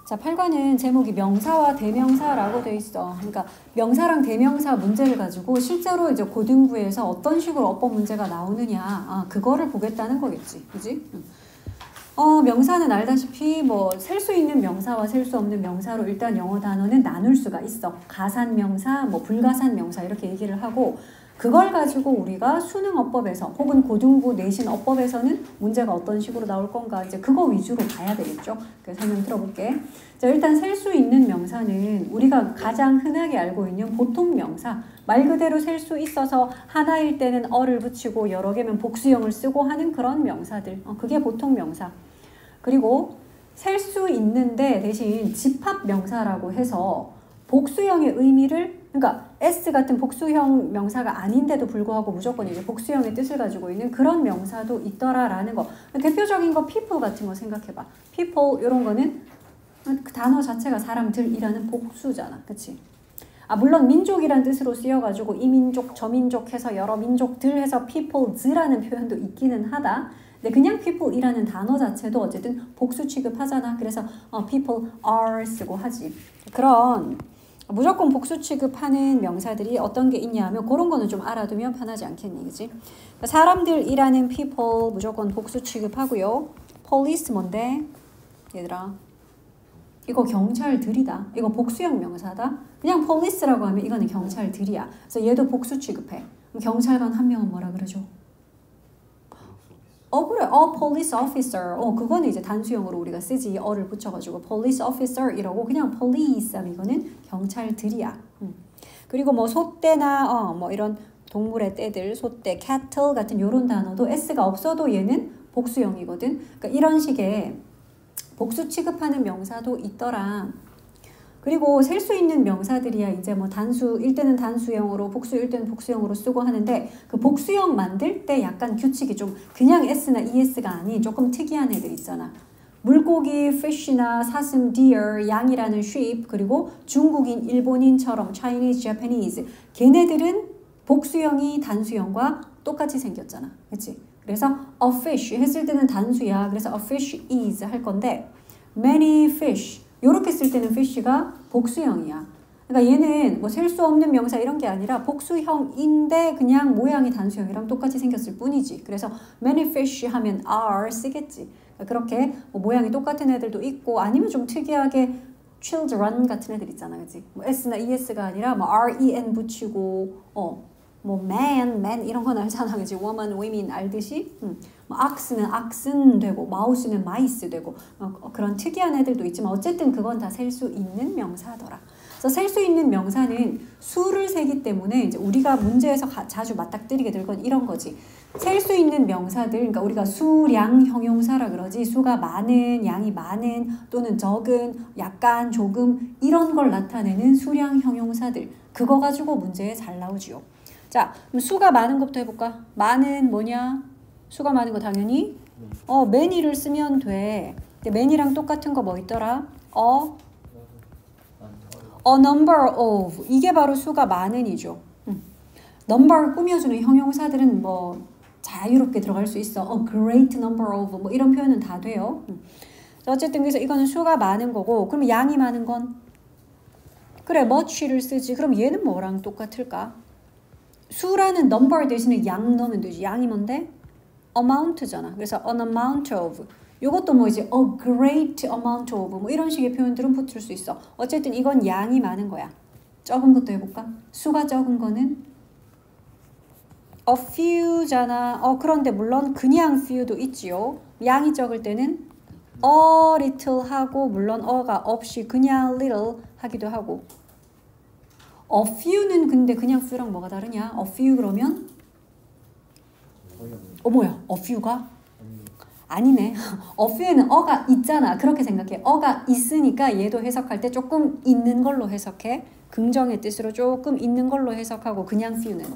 자, 8과는 제목이 명사와 대명사라고 돼 있어. 그러니까 명사랑 대명사 문제를 가지고 실제로 이제 고등부에서 어떤 식으로 어법 문제가 나오느냐, 그거를 보겠다는 거겠지. 그지? 명사는 알다시피 뭐 셀 수 있는 명사와 셀 수 없는 명사로 일단 영어 단어는 나눌 수가 있어. 가산 명사, 뭐 불가산 명사 이렇게 얘기를 하고, 그걸 가지고 우리가 수능 어법에서 혹은 고등부 내신 어법에서는 문제가 어떤 식으로 나올 건가, 이제 그거 위주로 봐야 되겠죠. 그래서 설명 들어볼게. 자, 일단 셀 수 있는 명사는 우리가 가장 흔하게 알고 있는 보통 명사, 말 그대로 셀 수 있어서 하나일 때는 어를 붙이고 여러 개면 복수형을 쓰고 하는 그런 명사들, 그게 보통 명사. 그리고 셀 수 있는데 대신 집합 명사라고 해서 복수형의 의미를, 그러니까 S 같은 복수형 명사가 아닌데도 불구하고 무조건 이제 복수형의 뜻을 가지고 있는 그런 명사도 있더라라는 거. 대표적인 거 people 같은 거 생각해봐. people 이런 거는 그 단어 자체가 사람들이라는 복수잖아. 그치? 물론 민족이란 뜻으로 쓰여가지고 이 민족, 저 민족 해서 여러 민족들 해서 peoples라는 표현도 있기는 하다. 근데 그냥 people이라는 단어 자체도 어쨌든 복수 취급하잖아. 그래서 people are 쓰고 하지. 그런 무조건 복수 취급하는 명사들이 어떤 게 있냐 하면 그런 거는 좀 알아두면 편하지 않겠니, 그치? 사람들이라는 people 무조건 복수 취급하고요. police 뭔데? 얘들아, 이거 경찰들이다. 이거 복수형 명사다. 그냥 police라고 하면 이거는 경찰들이야. 그래서 얘도 복수 취급해. 그럼 경찰관 한 명은 뭐라 그러죠? 그래. police officer. 그거는 이제 단수형으로 우리가 쓰지. 어를 붙여가지고 police officer 이러고 그냥 police 하면 이거는 경찰들이야. 그리고 뭐 소떼나 뭐 이런 동물의 떼들, 소떼, cattle 같은 요런 단어도 S가 없어도 얘는 복수형이거든. 그러니까 이런 식의 복수 취급하는 명사도 있더라. 그리고 셀 수 있는 명사들이야 이제 뭐 단수일 때는 단수형으로, 복수일 때는 복수형으로 쓰고 하는데, 그 복수형 만들 때 약간 규칙이 좀 그냥 S나 ES가 아닌 조금 특이한 애들 있잖아. 물고기, fish나 사슴, deer, 양이라는 sheep, 그리고 중국인, 일본인처럼 Chinese, Japanese, 걔네들은 복수형이 단수형과 똑같이 생겼잖아. 그치? 그래서 a fish 했을 때는 단수야. 그래서 a fish is 할 건데, many fish 요렇게 쓸 때는 fish가 복수형이야. 그러니까 얘는 뭐 셀 수 없는 명사 이런 게 아니라 복수형인데 그냥 모양이 단수형이랑 똑같이 생겼을 뿐이지. 그래서 many fish 하면 are 쓰겠지. 그러니까 그렇게 뭐 모양이 똑같은 애들도 있고, 아니면 좀 특이하게 children 같은 애들 있잖아. 그치? 뭐 S나 ES가 아니라 뭐 REN 붙이고, 뭐 man 이런 건 알잖아. 그치? woman, women 알듯이. 뭐 ox는 oxen 되고, mouse는 mice 되고, 그런 특이한 애들도 있지만 어쨌든 그건 다 셀 수 있는 명사더라. 그래서 셀 수 있는 명사는 수를 세기 때문에 이제 우리가 문제에서 자주 맞닥뜨리게 될 건 이런 거지. 셀 수 있는 명사들, 그러니까 우리가 수량 형용사라 그러지. 수가 많은, 양이 많은, 또는 적은, 약간, 조금 이런 걸 나타내는 수량 형용사들. 그거 가지고 문제에 잘 나오지요. 자, 그럼 수가 많은 것부터 해볼까? 많은 뭐냐? 수가 많은 거 당연히 many를 쓰면 돼. 근데 many랑 똑같은 거 뭐 있더라? a number of. 이게 바로 수가 많은이죠. number 꾸며주는 형용사들은 뭐 자유롭게 들어갈 수 있어. a great number of 뭐 이런 표현은 다 돼요. 어쨌든 그래서 이거는 수가 많은 거고, 그럼 양이 많은 건? 그래, much를 쓰지. 그럼 얘는 뭐랑 똑같을까? 수라는 number 대신에 양 넣으면 되지. 양이 뭔데? amount잖아. 그래서 an amount of. 요것도 뭐 이제 a great amount of 뭐 이런 식의 표현들은 붙을 수 있어. 어쨌든 이건 양이 많은 거야. 적은 것도 해볼까? 수가 적은 거는 a few잖아. 그런데 물론 그냥 few도 있지요. 양이 적을 때는 a little 하고, 물론 어가 없이 그냥 little 하기도 하고. a few는 근데 그냥 few랑 뭐가 다르냐? a few 그러면 뭐야? a few가? 아니네. a few에는 어가 있잖아. 그렇게 생각해. 어가 있으니까 얘도 해석할 때 조금 있는 걸로 해석해. 긍정의 뜻으로 조금 있는 걸로 해석하고, 그냥 few는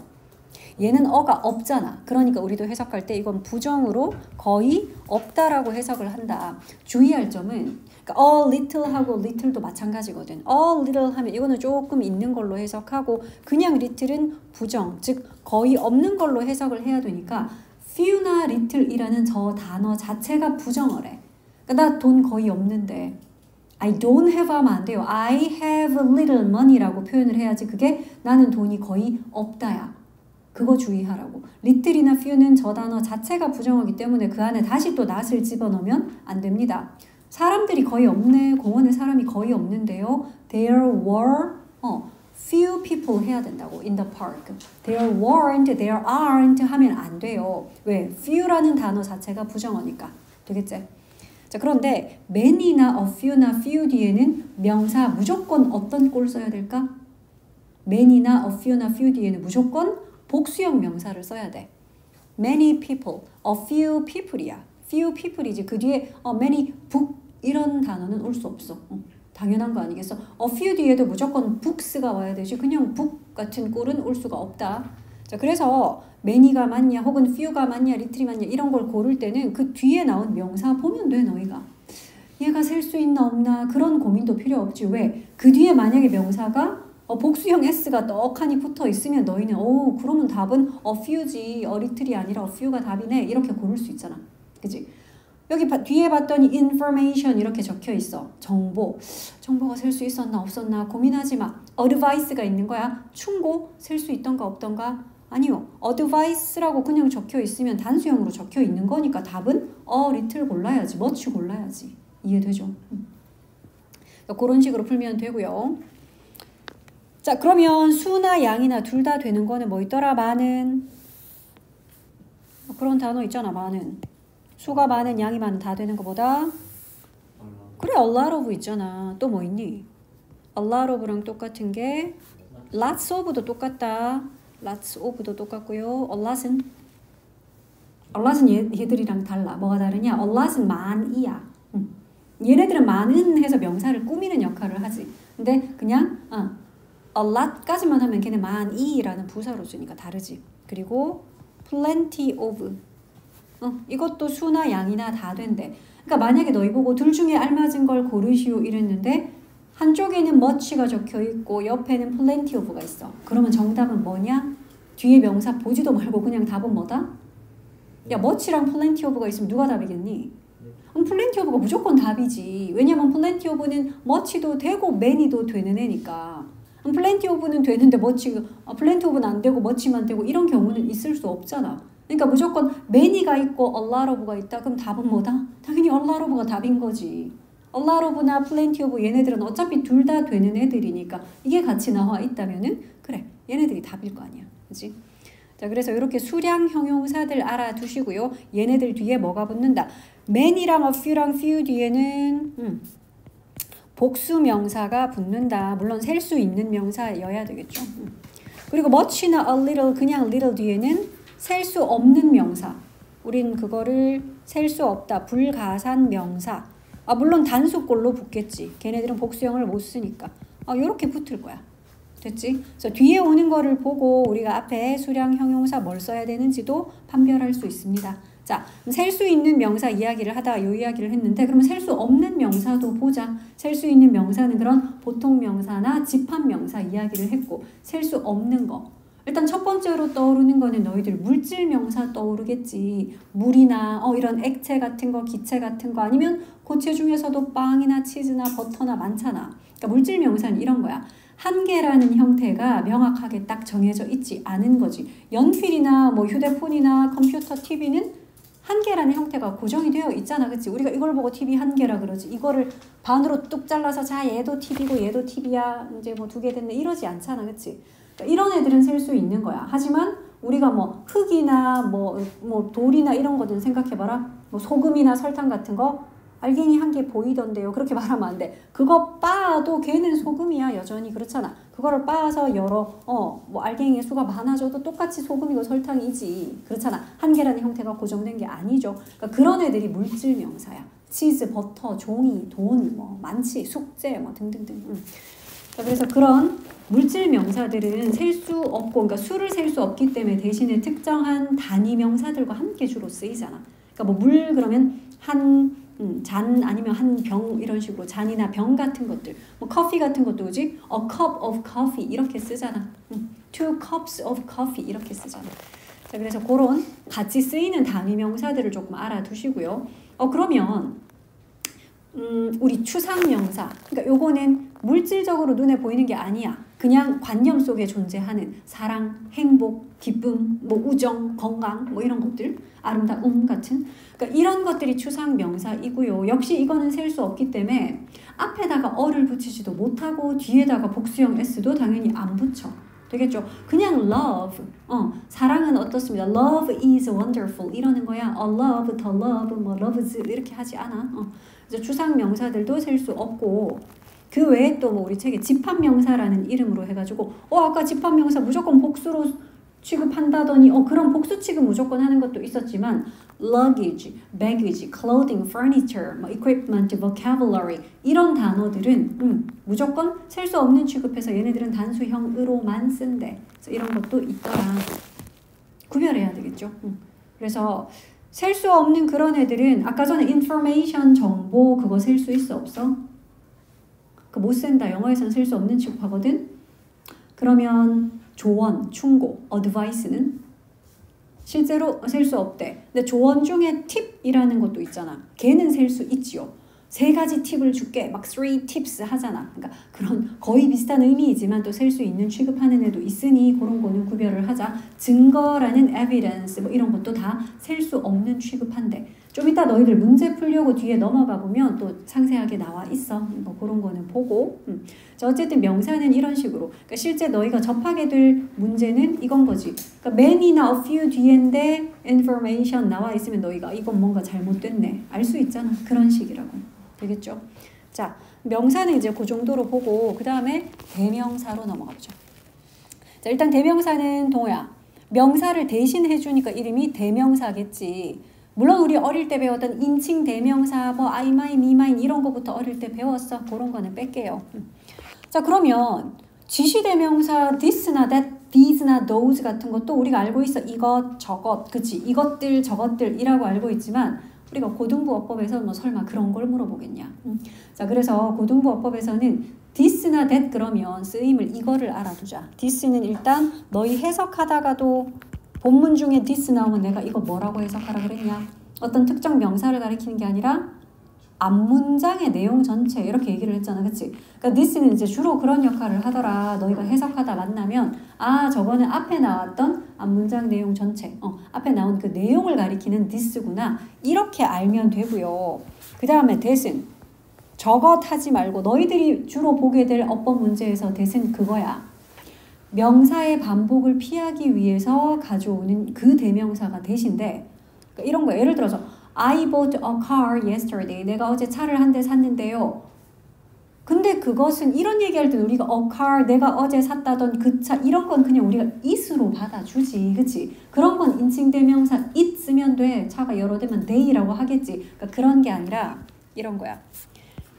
얘는 어가 없잖아. 그러니까 우리도 해석할 때 이건 부정으로 거의 없다라고 해석을 한다. 주의할 점은 그러니까 a little 하고 little도 마찬가지거든. a little 하면 이거는 조금 있는 걸로 해석하고, 그냥 little은 부정, 즉 거의 없는 걸로 해석을 해야 되니까 few나 little이라는 저 단어 자체가 부정어래. 그러니까 나 돈 거의 없는데 I don't have 하면 안 돼요. I have little money라고 표현을 해야지 그게 나는 돈이 거의 없다야. 그거 주의하라고. little이나 few는 저 단어 자체가 부정어기 때문에 그 안에 다시 또 not을 집어넣으면 안 됩니다. 사람들이 거의 없네. 공원에 사람이 거의 없는데요. There were few people 해야 된다고. In the park. There weren't, there aren't 하면 안 돼요. 왜? few라는 단어 자체가 부정어니까. 되겠지? 자, 그런데 many나 a few나 few 뒤에는 명사 무조건 어떤 꼴 써야 될까? many나 a few나 few 뒤에는 무조건 복수형 명사를 써야 돼. many people, a few people이야. few people이지. 그 뒤에 many book 이런 단어는 올 수 없어. 당연한 거 아니겠어? a few 뒤에도 무조건 books가 와야 되지. 그냥 book 같은 꼴은 올 수가 없다. 자, 그래서 many가 맞냐 혹은 few가 맞냐 little이 맞냐 이런 걸 고를 때는 그 뒤에 나온 명사 보면 돼. 너희가 얘가 셀 수 있나 없나 그런 고민도 필요 없지. 왜? 그 뒤에 만약에 명사가 복수형 s가 떡하니 붙어 있으면 너희는 그러면 답은 a few지 a little이 아니라 a few가 답이네 이렇게 고를 수 있잖아. 그치? 여기 뒤에 봤더니 information 이렇게 적혀 있어. 정보가 셀 수 있었나 없었나 고민하지 마. advice가 있는 거야. 충고 셀 수 있던가 없던가? 아니요. advice라고 그냥 적혀 있으면 단수형으로 적혀 있는 거니까 답은 a little 골라야지. much 골라야지. 이해되죠? 그런 식으로 풀면 되고요. 자, 그러면 수나 양이나 둘 다 되는 거는 뭐 있더라? 많은. 그런 단어 있잖아. 많은. 수가 많은, 양이 많은 다 되는 거보다. 그래, a lot of 있잖아. 또 뭐 있니? a lot of랑 똑같은 게 lots of도 똑같다. lots of도 똑같고요. a lot은 얘들이랑 달라. 뭐가 다르냐? a lot은 많이야. 얘네들은 많은 해서 명사를 꾸미는 역할을 하지. 근데 그냥 a lot까지만 하면 걔네 많이라는 부사로 쓰니까 다르지. 그리고 plenty of 이것도 수나 양이나 다 된대. 그러니까 만약에 너희 보고 둘 중에 알맞은 걸 고르시오 이랬는데 한쪽에는 much가 적혀 있고 옆에는 plenty of가 있어. 그러면 정답은 뭐냐? 뒤에 명사 보지도 말고 그냥 답은 뭐다? 야, much랑 plenty of가 있으면 누가 답이겠니? plenty of가 무조건 답이지. 왜냐면 plenty of는 much도 되고 many도 되는 애니까. plenty of는 되는데 plenty of는 안 되고 much만 되고 이런 경우는 있을 수 없잖아. 그러니까 무조건 many가 있고 a lot of가 있다. 그럼 답은 뭐다? 당연히 a lot of가 답인 거지. a lot of나 plenty of 얘네들은 어차피 둘 다 되는 애들이니까 이게 같이 나와 있다면은 그래 얘네들이 답일 거 아니야. 그치? 자, 그래서 이렇게 수량 형용사들 알아두시고요. 얘네들 뒤에 뭐가 붙는다? many랑 a few랑 few 뒤에는 복수 명사가 붙는다. 물론 셀 수 있는 명사여야 되겠죠. 그리고 much나 a little 그냥 little 뒤에는 셀 수 없는 명사. 우린 그거를 셀 수 없다. 불가산 명사. 물론 단수꼴로 붙겠지. 걔네들은 복수형을 못 쓰니까. 요렇게 붙을 거야. 됐지? 그래서 뒤에 오는 거를 보고 우리가 앞에 수량 형용사 뭘 써야 되는지도 판별할 수 있습니다. 자, 셀 수 있는 명사 이야기를 하다가 요 이야기를 했는데 그러면 셀 수 없는 명사도 보자. 셀 수 있는 명사는 그런 보통 명사나 집합 명사 이야기를 했고 셀 수 없는 거. 일단 첫 번째로 떠오르는 거는 너희들 물질 명사 떠오르겠지. 물이나 이런 액체 같은 거, 기체 같은 거 아니면 고체 중에서도 빵이나 치즈나 버터나 많잖아. 그러니까 물질 명사는 이런 거야. 한계라는 형태가 명확하게 딱 정해져 있지 않은 거지. 연필이나 뭐 휴대폰이나 컴퓨터, TV는 한계라는 형태가 고정이 되어 있잖아. 그치? 우리가 이걸 보고 TV 한계라 그러지. 이거를 반으로 뚝 잘라서 자 얘도 TV고 얘도 TV야. 이제 뭐 2개 됐네. 이러지 않잖아. 그치? 이런 애들은 셀 수 있는 거야. 하지만 우리가 뭐 흙이나 뭐 돌이나 이런 거든 생각해봐라. 뭐 소금이나 설탕 같은 거 알갱이 한 개 보이던데요. 그렇게 말하면 안 돼. 그거 빻아도 걔는 소금이야. 여전히 그렇잖아. 그거를 빻아서 뭐 알갱이의 수가 많아져도 똑같이 소금이고 설탕이지. 그렇잖아. 한계라는 형태가 고정된 게 아니죠. 그러니까 그런 애들이 물질 명사야. 치즈, 버터, 종이, 돈, 뭐 많지, 숙제, 뭐 등등등. 그래서 그런 물질 명사들은 셀 수 없고, 그러니까 수를 셀 수 없기 때문에 대신에 특정한 단위 명사들과 함께 주로 쓰이잖아. 그러니까 뭐 물 그러면 한 잔 아니면 한 병 이런 식으로 잔이나 병 같은 것들, 뭐 커피 같은 것도 그지? A cup of coffee 이렇게 쓰잖아. 2 cups of coffee 이렇게 쓰잖아. 자, 그래서 그런 같이 쓰이는 단위 명사들을 조금 알아두시고요. 그러면 우리 추상명사. 그러니까 요거는 물질적으로 눈에 보이는 게 아니야. 그냥 관념 속에 존재하는 사랑, 행복, 기쁨, 뭐 우정, 건강, 뭐 이런 것들, 아름다움 같은. 그러니까 이런 것들이 추상명사이고요. 역시 이거는 셀 수 없기 때문에 앞에다가 어를 붙이지도 못하고 뒤에다가 복수형 s도 당연히 안 붙여. 되겠죠? 그냥 love, 사랑은 어떻습니다. Love is wonderful 이러는 거야. love, the love, 뭐 loves 이렇게 하지 않아. 그래서 추상 명사들도 셀 수 없고 그 외에 또 뭐 우리 책에 집합명사라는 이름으로 해가지고 아까 집합명사 무조건 복수로 취급한다더니 그런 복수 취급 무조건 하는 것도 있었지만 luggage, baggage, clothing, furniture, 뭐 equipment, vocabulary 이런 단어들은 무조건 셀 수 없는 취급해서 얘네들은 단수형으로만 쓴대. 그래서 이런 것도 있더라. 구별해야 되겠죠. 그래서 셀 수 없는 그런 애들은 아까 전에 information, 정보 그거 셀 수 있어 없어? 그 못 센다. 영어에서는 셀 수 없는 취급하거든. 그러면 조언, 충고, advice는 실제로 셀 수 없대. 근데 조언 중에 팁이라는 것도 있잖아. 걔는 셀 수 있지요. 3가지 팁을 줄게. 막 3 tips 하잖아. 그러니까 그런 거의 비슷한 의미이지만 또 셀 수 있는 취급하는 애도 있으니 그런 거는 구별을 하자. 증거라는 evidence 뭐 이런 것도 다 셀 수 없는 취급한대. 좀 이따 너희들 문제 풀려고 뒤에 넘어가 보면 또 상세하게 나와 있어. 뭐 그런 거는 보고. 자, 어쨌든 명사는 이런 식으로. 그러니까 실제 너희가 접하게 될 문제는 이건 거지. 그러니까 many나 a few 뒤인데 information 나와 있으면 너희가 이건 뭔가 잘못됐네. 알 수 있잖아. 그런 식이라고. 되겠죠? 자, 명사는 이제 그 정도로 보고 그 다음에 대명사로 넘어가 보죠. 자, 일단 대명사는 동호야. 명사를 대신 해주니까 이름이 대명사겠지. 물론 우리 어릴 때 배웠던 인칭 대명사, 뭐 I, my, me, mine 이런 거부터 어릴 때 배웠어. 그런 거는 뺄게요. 자, 그러면 지시대명사 this나 that, these나 those 같은 것도 우리가 알고 있어. 이것, 저것, 그치? 이것들, 저것들이라고 알고 있지만 우리가 고등부어법에서 뭐 설마 그런 걸 물어보겠냐. 자, 그래서 고등부어법에서는 this나 that 그러면 쓰임을 이거를 알아두자. this는 일단 너희 해석하다가도 본문 중에 this 나오면 내가 이거 뭐라고 해석하라 그랬냐? 어떤 특정 명사를 가리키는 게 아니라 앞문장의 내용 전체 이렇게 얘기를 했잖아. 그치? 그러니까 this는 이제 주로 그런 역할을 하더라. 너희가 해석하다 만나면 저거는 앞에 나왔던 앞문장 내용 전체 앞에 나온 그 내용을 가리키는 this구나. 이렇게 알면 되고요. 그 다음에 that은 저것 하지 말고 너희들이 주로 보게 될 어법 문제에서 that은 그거야. 명사의 반복을 피하기 위해서 가져오는 그 대명사가 that인데 그러니까 이런 거야. 예를 들어서 I bought a car yesterday. 내가 어제 차를 한 대 샀는데요. 근데 그것은 이런 얘기할 때 우리가 a car, 내가 어제 샀다던 그 차 이런 건 그냥 우리가 it으로 받아주지. 그치? 그런 건 인칭 대명사 it 쓰면 돼. 차가 여러 대면 they라고 하겠지. 그러니까 그런 게 아니라 이런 거야.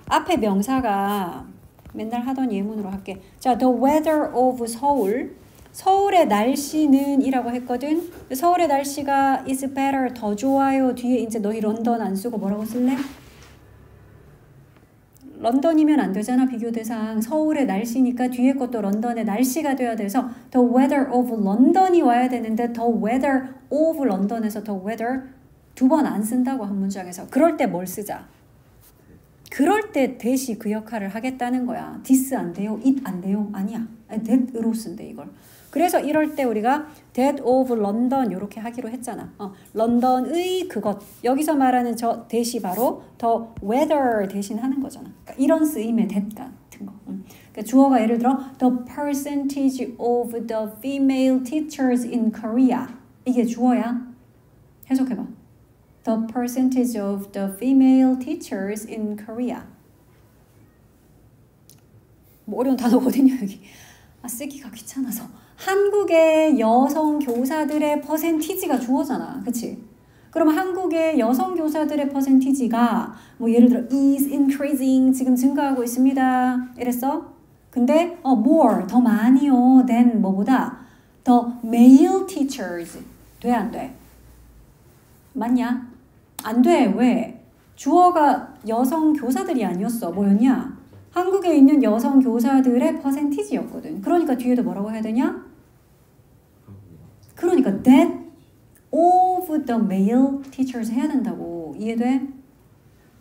앞에 명사가 맨날 하던 예문으로 할게. 자, the weather of 서울. 서울의 날씨는 이라고 했거든. 서울의 날씨가 is better, 더 좋아요. 뒤에 이제 너희 런던 안 쓰고 뭐라고 쓸래? 런던이면 안 되잖아. 비교 대상. 서울의 날씨니까 뒤에 것도 런던의 날씨가 돼야 돼서 the weather of London이 와야 되는데 the weather of London에서 the weather 2번 안 쓴다고 한 문장에서. 그럴 때 뭘 쓰자? 그럴 때 that이 그 역할을 하겠다는 거야. this 안 돼요? it 안 돼요? 아니야. that으로 쓴대 이걸. 그래서 이럴 때 우리가 that of London 이렇게 하기로 했잖아. 런던의 그것. 여기서 말하는 저 that이 바로 the weather 대신 하는 거잖아. 그러니까 이런 쓰임의 that 같은 거. 그러니까 주어가 예를 들어 the percentage of the female teachers in Korea. 이게 주어야. 해석해봐. The percentage of the female teachers in Korea. 뭐 어려운 단어거든요 여기. 쓰기가 귀찮아서. 한국의 여성 교사들의 퍼센티지가 주어잖아. 그치? 그럼 한국의 여성 교사들의 퍼센티지가 뭐 예를 들어 is increasing 지금 증가하고 있습니다. 이랬어? 근데 more 더 많이요. than 뭐보다 the male teachers. 돼 안 돼? 맞냐? 안 돼. 왜? 주어가 여성 교사들이 아니었어. 뭐였냐? 한국에 있는 여성 교사들의 퍼센티지였거든. 그러니까 뒤에도 뭐라고 해야 되냐? 그러니까 that of the male teachers 해야 된다고. 이해돼?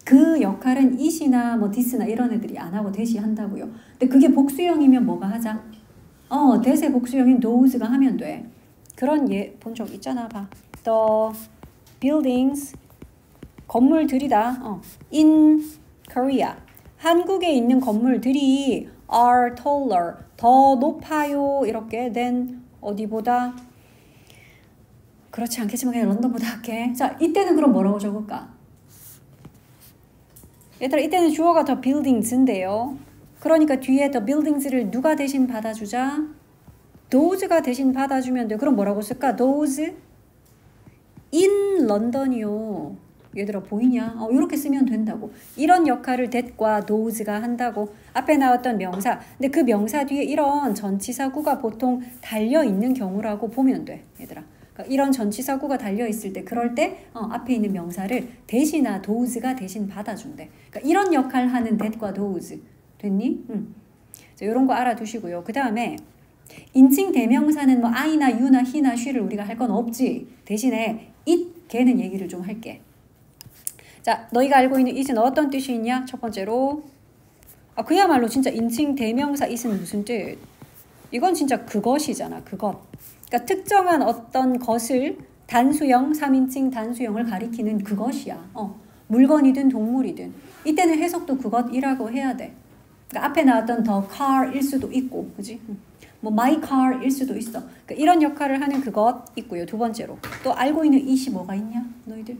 그 역할은 it이나 뭐 this나 이런 애들이 안 하고 that이 한다고요. 근데 그게 복수형이면 뭐가 하자? that의 복수형인 those가 하면 돼. 그런 예 본 적 있잖아. 봐. The buildings 건물들이다. In Korea 한국에 있는 건물들이 are taller 더 높아요. 이렇게 than 어디보다 그렇지 않겠지만 그냥 런던보다 할게. 자, 이때는 그럼 뭐라고 적을까? 얘들아, 이때는 주어가 the buildings인데요. 그러니까 뒤에 the buildings를 누가 대신 받아주자? those가 대신 받아주면 돼. 그럼 뭐라고 쓸까? those in 런던이요. 얘들아 보이냐? 이렇게 쓰면 된다고. 이런 역할을 that과 those가 한다고. 앞에 나왔던 명사. 근데 그 명사 뒤에 이런 전치사구가 보통 달려있는 경우라고 보면 돼. 얘들아. 그러니까 이런 전치사구가 달려있을 때 그럴 때 앞에 있는 명사를 that이나 those가 대신 받아준대. 그러니까 이런 역할 하는 that과 those. 됐니? 자, 이런 거 알아두시고요. 그 다음에 인칭 대명사는 뭐 I나 U나 He나 She를 우리가 할 건 없지. 대신에 it, 걔는 얘기를 좀 할게. 자, 너희가 알고 있는 it은 어떤 뜻이 있냐? 첫 번째로 그야말로 진짜 인칭 대명사 it은 무슨 뜻? 이건 진짜 그것이잖아. 그것. 그러니까 특정한 어떤 것을 단수형, 3인칭 단수형을 가리키는 그것이야. 물건이든 동물이든. 이때는 해석도 그것이라고 해야 돼. 그러니까 앞에 나왔던 the car일 수도 있고, 그지? 뭐 my car일 수도 있어. 그러니까 이런 역할을 하는 그것 있고요. 두 번째로 또 알고 있는 it이 뭐가 있냐? 너희들?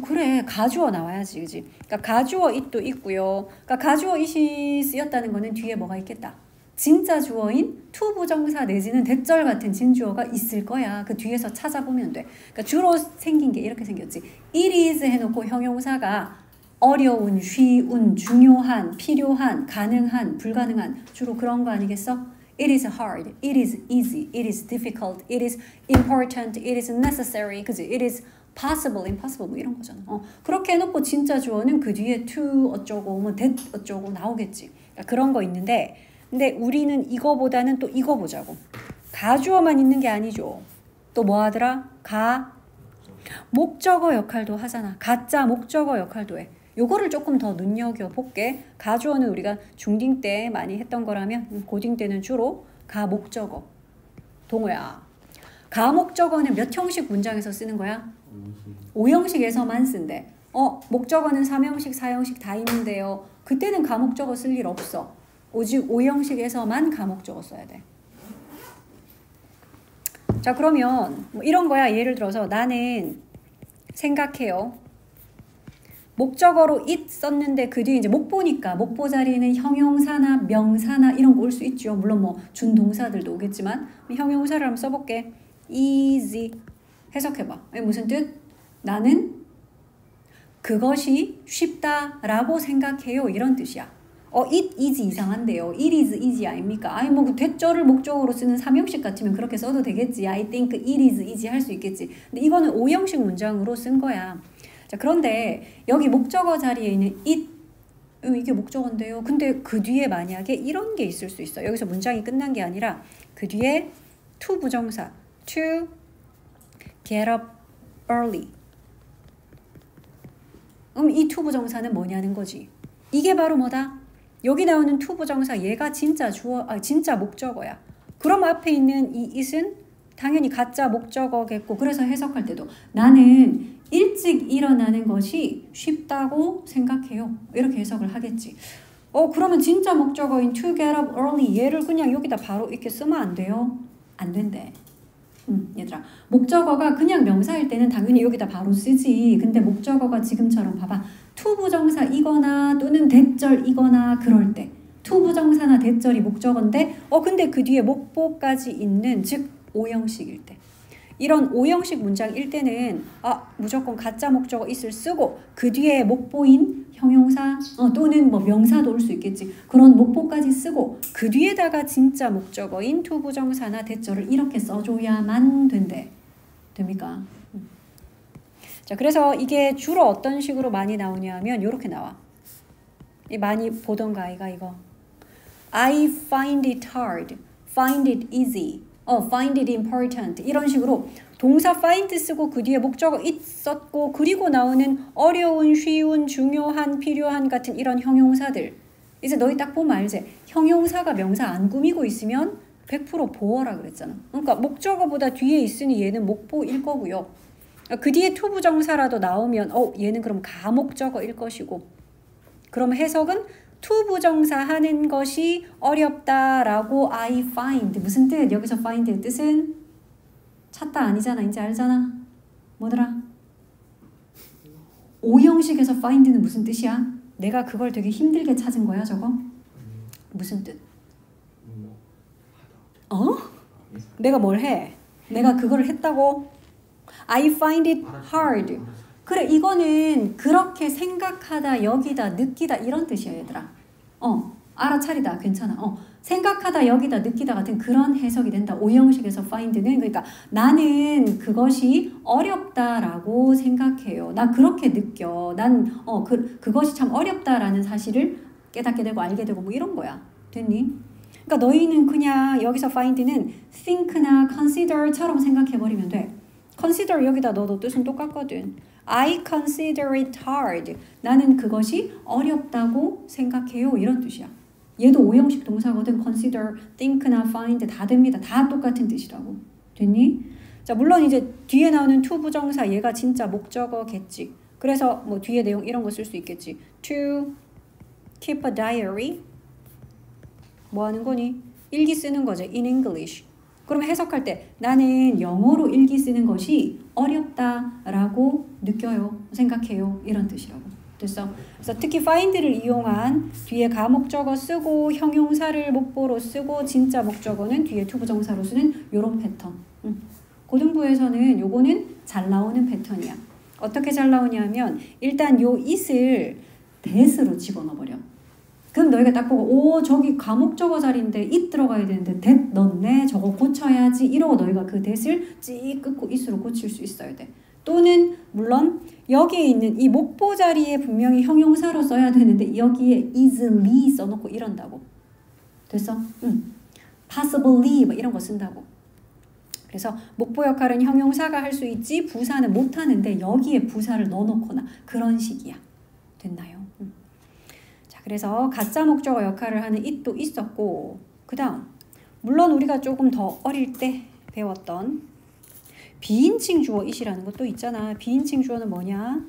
그래. 가주어 나와야지. 그지? 그러니까 가주어 it도 있고요. 그러니까 가주어 it이 쓰였다는 거는 뒤에 뭐가 있겠다. 진짜 주어인 to 부정사 내지는 대절 같은 진주어가 있을 거야. 그 뒤에서 찾아보면 돼. 그러니까 주로 생긴 게 이렇게 생겼지. it is 해놓고 형용사가 어려운, 쉬운, 중요한, 필요한, 가능한, 불가능한 주로 그런 거 아니겠어? It is hard, it is easy, it is difficult, it is important, it is necessary, 그지? It is possible, impossible 뭐 이런 거잖아. 그렇게 해놓고 진짜 주어는 그 뒤에 to 어쩌고 뭐 that 어쩌고 나오겠지. 그러니까 그런 거 있는데 근데 우리는 이거보다는 또 이거 보자고. 가주어만 있는 게 아니죠. 또 뭐 하더라? 목적어 역할도 하잖아. 가짜 목적어 역할도 해. 요거를 조금 더 눈여겨볼게. 가주어는 우리가 중딩 때 많이 했던 거라면 고딩 때는 주로 가목적어. 동호야. 가목적어는 몇 형식 문장에서 쓰는 거야? 5형식에서만 쓴대. 목적어는 3형식, 4형식 다 있는데요. 그때는 가목적어 쓸 일 없어. 오직 5형식에서만 가목적어 써야 돼. 자, 그러면 뭐 이런 거야. 예를 들어서 나는 생각해요. 목적어로 it 썼는데 그 뒤에 이제 목보니까 목보 자리에는 형용사나 명사나 이런 거 올 수 있죠. 물론 뭐 준동사들도 오겠지만 형용사를 한번 써볼게. easy 해석해봐. 무슨 뜻? 나는 그것이 쉽다라고 생각해요. 이런 뜻이야. it is 이상한데요. it is easy 아닙니까? 아니 뭐 대절을 목적으로 쓰는 3형식 같으면 그렇게 써도 되겠지. I think it is easy 할 수 있겠지. 근데 이거는 5형식 문장으로 쓴 거야. 자, 그런데 여기 목적어 자리에 있는 it 이게 목적어인데요. 근데 그 뒤에 만약에 이런 게 있을 수 있어. 여기서 문장이 끝난 게 아니라 그 뒤에 to 부정사 to get up early. 그럼 이 to 부정사는 뭐냐는 거지. 이게 바로 뭐다? 여기 나오는 to 부정사 얘가 진짜 진짜 목적어야. 그럼 앞에 있는 이 it은 당연히 가짜 목적어겠고 그래서 해석할 때도 나는 일찍 일어나는 것이 쉽다고 생각해요. 이렇게 해석을 하겠지. 그러면 진짜 목적어인 to get up early 얘를 그냥 여기다 바로 이렇게 쓰면 안 돼요? 안 된대. 얘들아. 목적어가 그냥 명사일 때는 당연히 여기다 바로 쓰지. 근데 목적어가 지금처럼 봐봐. to 부정사이거나 또는 대절이거나 그럴 때 to 부정사나 대절이 목적어인데 근데 그 뒤에 목보까지 있는 즉 5형식일 때 이런 5형식 문장일 때는 무조건 가짜 목적어 it을 쓰고 그 뒤에 목보인 형용사 또는 뭐 명사도 올 수 있겠지. 그런 목보까지 쓰고 그 뒤에다가 진짜 목적어인 to 부정사나 대절을 이렇게 써줘야만 된대. 됩니까? 자, 그래서 이게 주로 어떤 식으로 많이 나오냐 하면 이렇게 나와. 많이 보던가 아이가 이거. I find it hard. Find it easy. Find it important. 이런 식으로 동사 find 쓰고 그 뒤에 목적어 it 썼고 그리고 나오는 어려운, 쉬운, 중요한, 필요한 같은 이런 형용사들. 이제 너희 딱 보면 알지? 형용사가 명사 안 꾸미고 있으면 100% 보어라 그랬잖아. 그러니까 목적어보다 뒤에 있으니 얘는 목보일 거고요. 그 뒤에 to 부정사라도 나오면 얘는 그럼 가목적어일 것이고 그럼 해석은 to 부정사 하는 것이 어렵다라고 I find. 무슨 뜻? 여기서 find의 뜻은 찾다 아니잖아. 이제 알잖아. 뭐더라? 오형식에서 find는 무슨 뜻이야? 내가 그걸 되게 힘들게 찾은 거야 저거? 무슨 뜻? 내가 뭘 해? 내가 그걸 했다고? I find it hard. 그래 이거는 그렇게 생각하다, 여기다, 느끼다 이런 뜻이야 얘들아. 알아차리다 괜찮아. 생각하다, 여기다, 느끼다 같은 그런 해석이 된다. 오형식에서 find는 그러니까 나는 그것이 어렵다라고 생각해요. 나 그렇게 느껴. 난 그것이 참 어렵다라는 사실을 깨닫게 되고 알게 되고 뭐 이런 거야. 됐니? 그러니까 너희는 그냥 여기서 find는 think나 consider처럼 생각해버리면 돼. consider 여기다 넣어도 뜻은 똑같거든. I consider it hard. 나는 그것이 어렵다고 생각해요. 이런 뜻이야. 얘도 오형식 동사거든. consider, think나 find 다 됩니다. 다 똑같은 뜻이라고. 됐니? 자, 물론 이제 뒤에 나오는 to 부정사 얘가 진짜 목적어겠지. 그래서 뭐 뒤에 내용 이런 거 쓸 수 있겠지. To keep a diary. 뭐 하는 거니? 일기 쓰는 거지. In English. 그러면 해석할 때 나는 영어로 일기 쓰는 것이 어렵다라고 느껴요. 생각해요. 이런 뜻이라고. 됐어? 그래서 특히 find를 이용한 뒤에 가목적어 쓰고 형용사를 목보로 쓰고 진짜 목적어는 뒤에 to 부정사로 쓰는 요런 패턴. 고등부에서는 요거는 잘 나오는 패턴이야. 어떻게 잘 나오냐면 일단 요 it을 that으로 집어넣어버려. 그럼 너희가 딱 보고 저기 가목적어 자리인데 it 들어가야 되는데 that 넣네. 저거 고쳐야지. 이러고 너희가 그 that을 찍 끊고 it으로 고칠 수 있어야 돼. 또는 물론 여기에 있는 이 목보 자리에 분명히 형용사로 써야 되는데 여기에 easily 써놓고 이런다고. 됐어? possibly 뭐 이런 거 쓴다고. 그래서 목보 역할은 형용사가 할 수 있지 부사는 못하는데 여기에 부사를 넣어놓거나 그런 식이야. 됐나요? 자, 그래서 가짜 목적어 역할을 하는 it도 있었고 그 다음 물론 우리가 조금 더 어릴 때 배웠던 비인칭 주어 it이라는 것도 있잖아. 비인칭 주어는 뭐냐?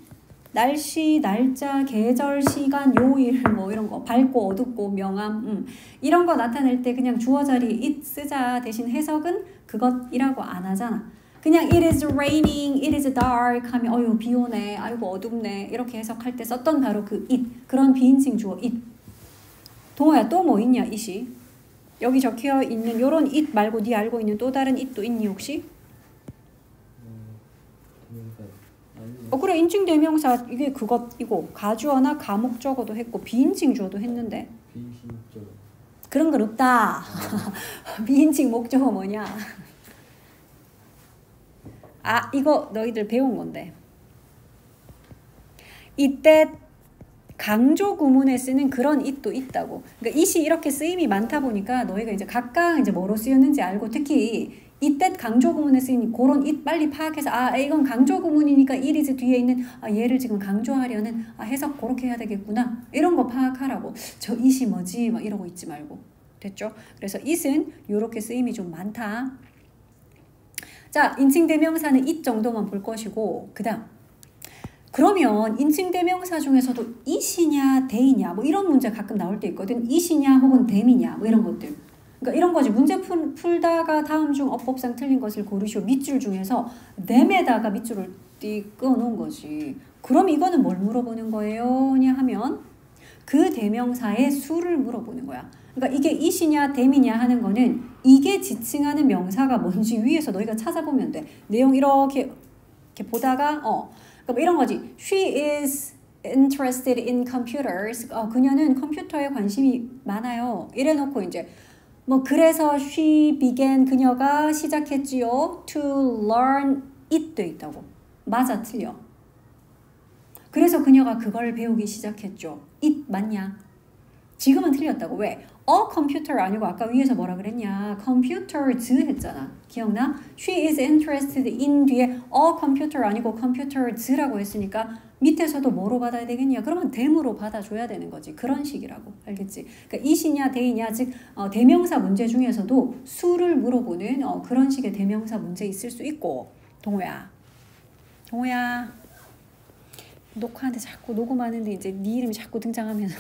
날씨, 날짜, 계절, 시간, 요일 뭐 이런 거 밝고 어둡고 명암 이런 거 나타낼 때 그냥 주어 자리에 it 쓰자. 대신 해석은 그것이라고 안 하잖아. 그냥 it is raining, it is dark 하면 어휴 비 오네, 아이고 어둡네 이렇게 해석할 때 썼던 바로 그 it. 그런 비인칭 주어 it. 동호야 또 뭐 있냐 it이? 여기 적혀 있는 요런 it 말고 네 알고 있는 또 다른 it도 있니 혹시? 그래 인칭 대명사 이게 그것이고 가주어나 가목적어도 했고 비인칭 주어도 했는데 비인칭 목적어 그런 건 없다. 비인칭 목적어 뭐냐? 이거 너희들 배운 건데 이때 강조 구문에 쓰는 그런 it도 있다고. 그러니까 it이 이렇게 쓰임이 많다 보니까 너희가 이제 각각 이제 뭐로 쓰였는지 알고 특히 이때 강조 구문에 쓰인 그런 it 빨리 파악해서 이건 강조 구문이니까 it is 뒤에 있는 얘를 지금 강조하려는 해석 그렇게 해야 되겠구나 이런 거 파악하라고. 저 it이 뭐지 막 이러고 있지 말고. 됐죠? 그래서 it은 이렇게 쓰임이 좀 많다. 자, 인칭 대명사는 it 정도만 볼 것이고 그 다음 그러면 인칭 대명사 중에서도 it이냐 they냐 뭐 이런 문제 가끔 나올 때 있거든. it이냐 혹은 them이냐 뭐 이런 것들. 그러니까 이런 거지. 문제 풀다가 다음 중 어법상 틀린 것을 고르시오. 밑줄 중에서 them에다가 밑줄을 띄워 놓은 거지. 그럼 이거는 뭘 물어보는 거예요? 냐 하면 그 대명사의 수를 물어보는 거야. 그러니까 이게 it이냐 them이냐 하는 거는 이게 지칭하는 명사가 뭔지 위에서 너희가 찾아보면 돼. 내용 이렇게 보다가 그러니까 뭐 이런 거지. She is interested in computers. 그녀는 컴퓨터에 관심이 많아요. 이래놓고 이제 뭐 그래서 she began 그녀가 시작했지요. to learn it도 있다고. 맞아 틀려. 그래서 그녀가 그걸 배우기 시작했죠. it 맞냐? 지금은 틀렸다고. 왜? computer 아니고 아까 위에서 뭐라 그랬냐? computers 했잖아. 기억나? She is interested in 뒤에 computer 아니고 computers라고 했으니까 밑에서도 뭐로 받아야 되겠냐? 그러면 them으로 받아줘야 되는 거지. 그런 식이라고. 알겠지? 그러니까 it이냐 they냐 즉 대명사 문제 중에서도 수를 물어보는 그런 식의 대명사 문제 있을 수 있고. 동호야. 녹화하는데 자꾸 녹음하는데 이제 네 이름이 자꾸 등장하면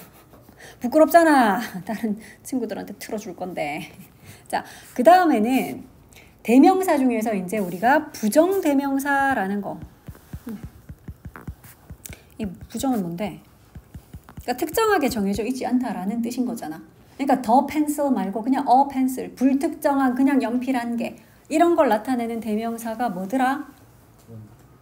부끄럽잖아. 다른 친구들한테 틀어줄 건데. 자, 그 다음에는 대명사 중에서 이제 우리가 부정대명사라는 거. 이 부정은 뭔데? 그러니까 특정하게 정해져 있지 않다라는 뜻인 거잖아. 그러니까 the pencil 말고 그냥 a pencil, 불특정한 그냥 연필 한 개. 이런 걸 나타내는 대명사가 뭐더라?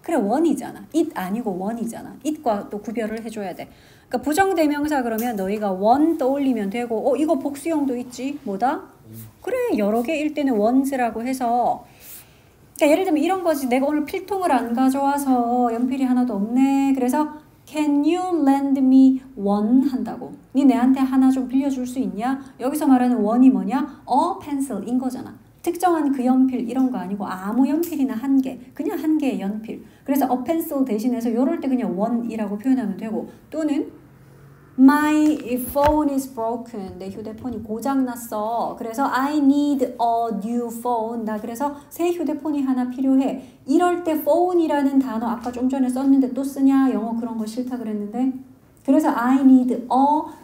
그래, 원이잖아. it 아니고 원이잖아. it과 또 구별을 해줘야 돼. 그러니까 부정대명사 그러면 너희가 원 떠올리면 되고 이거 복수형도 있지. 뭐다? 그래, 여러 개일 때는 ones라고 해서 그러니까 예를 들면 이런 거지. 내가 오늘 필통을 안 가져와서 연필이 하나도 없네. 그래서 can you lend me one 한다고. 니 내한테 하나 좀 빌려줄 수 있냐? 여기서 말하는 one이 뭐냐? a pencil인 거잖아. 특정한 그 연필 이런 거 아니고 아무 연필이나 한 개. 그냥 한 개의 연필. 그래서 a pencil 대신해서 요럴 때 그냥 one이라고 표현하면 되고 또는 My phone is broken. 내 휴대폰이 고장났어. 그래서 I need a new phone. 나 그래서 새 휴대폰이 하나 필요해. 이럴 때 phone이라는 단어 아까 좀 전에 썼는데 또 쓰냐? 영어 그런 거 싫다 그랬는데. 그래서 I need a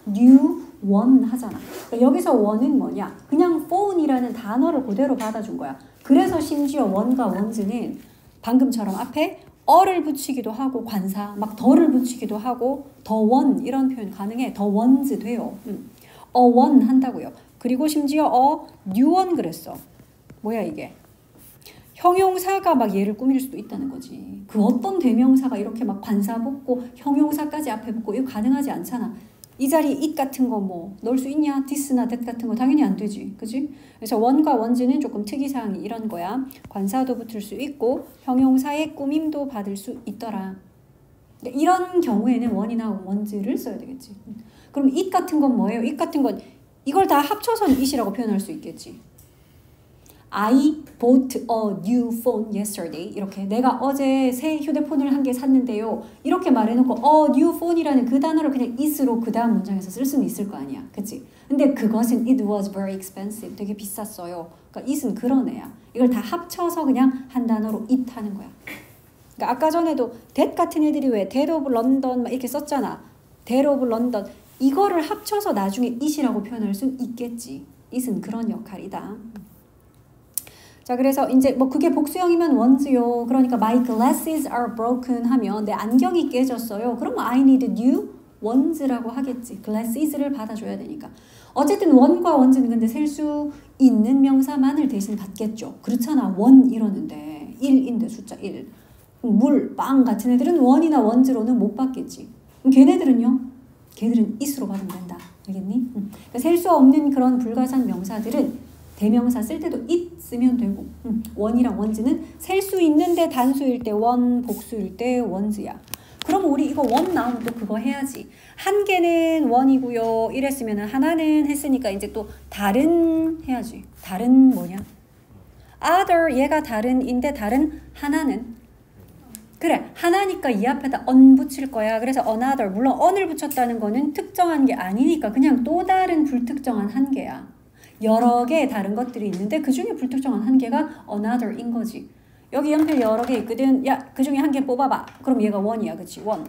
new one 하잖아. 그러니까 여기서 one은 뭐냐? 그냥 phone이라는 단어를 그대로 받아준 거야. 그래서 심지어 one과 ones는 방금처럼 앞에 어를 붙이기도 하고 관사 막 더를 붙이기도 하고 더 원 이런 표현 가능해. 더 원즈 돼요. 원 한다고요. 그리고 심지어 new one 그랬어. 뭐야 이게? 형용사가 막 얘를 꾸밀 수도 있다는 거지. 그 어떤 대명사가 이렇게 막 관사 붙고 형용사까지 앞에 붙고 이거 가능하지 않잖아. 이 자리에 it 같은 거 뭐 넣을 수 있냐? this나 that 같은 거 당연히 안 되지. 그지? 그래서 원과 원즈는 조금 특이사항이 이런 거야. 관사도 붙을 수 있고 형용사의 꾸밈도 받을 수 있더라. 이런 경우에는 원이나 원즈를 써야 되겠지. 그럼 it 같은 건 뭐예요? it 같은 건 이걸 다 합쳐서는 it이라고 표현할 수 있겠지. I bought a new phone yesterday. 이렇게 내가 어제 새 휴대폰을 한 개 샀는데요. 이렇게 말해놓고 new phone이라는 그 단어를 그냥 it으로 그 다음 문장에서 쓸 수는 있을 거 아니야. 그치? 근데 그것은 it was very expensive. 되게 비쌌어요. 그러니까 it은 그런 애야. 이걸 다 합쳐서 그냥 한 단어로 it 하는 거야. 그러니까 아까 전에도 that 같은 애들이 왜 that of London 막 이렇게 썼잖아. that of London. 이거를 합쳐서 나중에 it이라고 표현할 수 있겠지. it은 그런 역할이다. 자, 그래서 이제 뭐 그게 복수형이면 ones요. 그러니까 my glasses are broken 하면 내 안경이 깨졌어요. 그러면 I need new ones라고 하겠지. glasses를 받아줘야 되니까. 어쨌든 one과 ones는 근데 셀 수 있는 명사만을 대신 받겠죠. 그렇잖아. one 이러는데 1인데 숫자 1. 물, 빵 같은 애들은 one이나 ones로는 못 받겠지. 그럼 걔네들은요? 걔들은 it으로 받으면 된다. 알겠니? 그러니까 셀 수 없는 그런 불가산 명사들은 대명사 쓸 때도 it 쓰면 되고 원이랑 원즈는 셀 수 있는데 단수일 때 원, 복수일 때 원즈야. 그럼 우리 이거 원 나오면 또 그거 해야지. 한 개는 원이고요. 이랬으면 하나는 했으니까 이제 또 다른 해야지. 다른 뭐냐? other 얘가 다른인데 다른 하나는 그래 하나니까 이 앞에다 on 붙일 거야. 그래서 another 물론 on을 붙였다는 거는 특정한 게 아니니까 그냥 또 다른 불특정한 한 개야. 여러 개의 다른 것들이 있는데 그 중에 불특정한 한 개가 another인 거지. 여기 연필 여러 개 있거든. 야, 그 중에 한 개 뽑아봐. 그럼 얘가 one이야. 그치? one.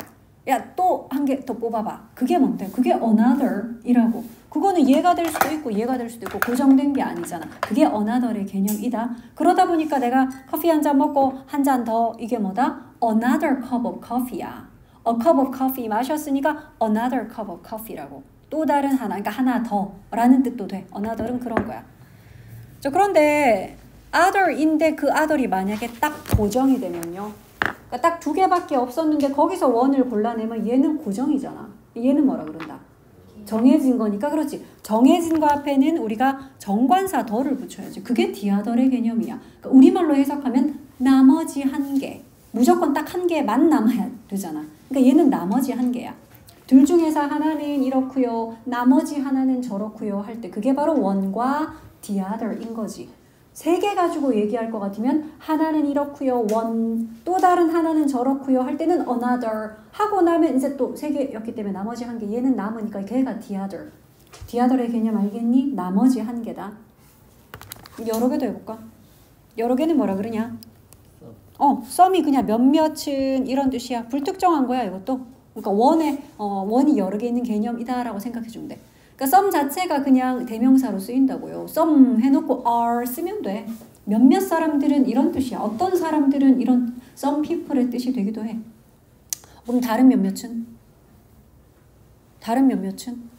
야, 또 한 개 더 뽑아봐. 그게 뭔데? 그게 another이라고. 그거는 얘가 될 수도 있고 얘가 될 수도 있고 고정된 게 아니잖아. 그게 another의 개념이다. 그러다 보니까 내가 커피 한 잔 먹고 한 잔 더 이게 뭐다? another cup of coffee야. a cup of coffee 마셨으니까 another cup of coffee라고. 또 다른 하나, 그러니까 하나 더라는 뜻도 돼. another은 그런 거야. 자, 그런데 other인데 그 other이 만약에 딱 고정이 되면요. 그러니까 딱 두 개밖에 없었는데 거기서 one을 골라내면 얘는 고정이잖아. 얘는 뭐라 그런다? 정해진 거니까 그렇지. 정해진 거 앞에는 우리가 정관사 더를 붙여야지. 그게 the other의 개념이야. 그러니까 우리말로 해석하면 나머지 한 개. 무조건 딱 한 개만 남아야 되잖아. 그러니까 얘는 나머지 한 개야. 둘 중에서 하나는 이렇고요. 나머지 하나는 저렇고요. 할 때 그게 바로 one과 the other인 거지. 세 개 가지고 얘기할 것 같으면 하나는 이렇고요. one 또 다른 하나는 저렇고요. 할 때는 another 하고 나면 이제 또 세 개였기 때문에 나머지 한 개 얘는 남으니까 걔가 the other. the other의 개념 알겠니? 나머지 한 개다. 여러 개도 해볼까? 여러 개는 뭐라 그러냐? 썸이 그냥 몇몇은 이런 뜻이야. 불특정한 거야 이것도. 그러니까 원이 여러 개 있는 개념이다라고 생각해 주면 돼. 그러니까 썸 자체가 그냥 대명사로 쓰인다고요. 썸 해놓고 are 쓰면 돼. 몇몇 사람들은 이런 뜻이야. 어떤 사람들은 이런 some people의 뜻이 되기도 해. 그럼 다른 몇몇은? 다른 몇몇은?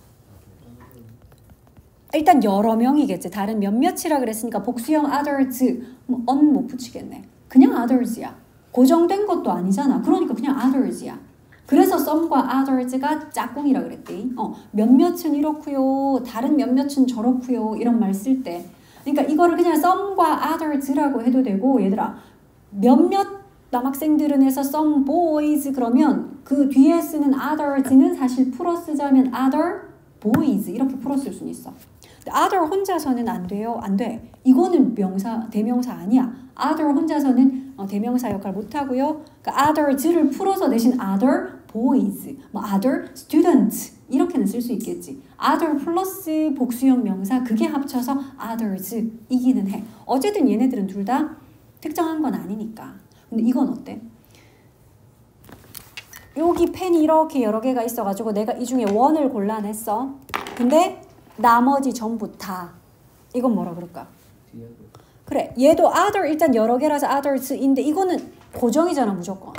일단 여러 명이겠지. 다른 몇몇이라 그랬으니까 복수형 others 뭐 on 못 붙이겠네. 그냥 others야. 고정된 것도 아니잖아. 그러니까 그냥 others야. 그래서 some과 others가 짝꿍이라 그랬대. 몇몇은 이렇고요. 다른 몇몇은 저렇고요. 이런 말 쓸 때. 그러니까 이거를 그냥 some과 others라고 해도 되고 얘들아 몇몇 남학생들은 해서 some boys 그러면 그 뒤에 쓰는 others는 사실 풀어 쓰자면 other boys 이렇게 풀어 쓸 수는 있어. other 혼자서는 안 돼요. 안 돼. 이거는 대명사 아니야. other 혼자서는 대명사 역할 못 하고요. 그러니까 others를 풀어서 대신 other boys, 뭐 other students 이렇게는 쓸 수 있겠지. other 플러스 복수형 명사 그게 합쳐서 others 이기는 해. 어쨌든 얘네들은 둘 다 특정한 건 아니니까. 근데 이건 어때? 여기 펜이 이렇게 여러 개가 있어가지고 내가 이 중에 원을 골라냈어. 근데 나머지 전부 다 이건 뭐라 그럴까? 그래 얘도 other 일단 여러 개라서 others인데 이거는 고정이잖아 무조건.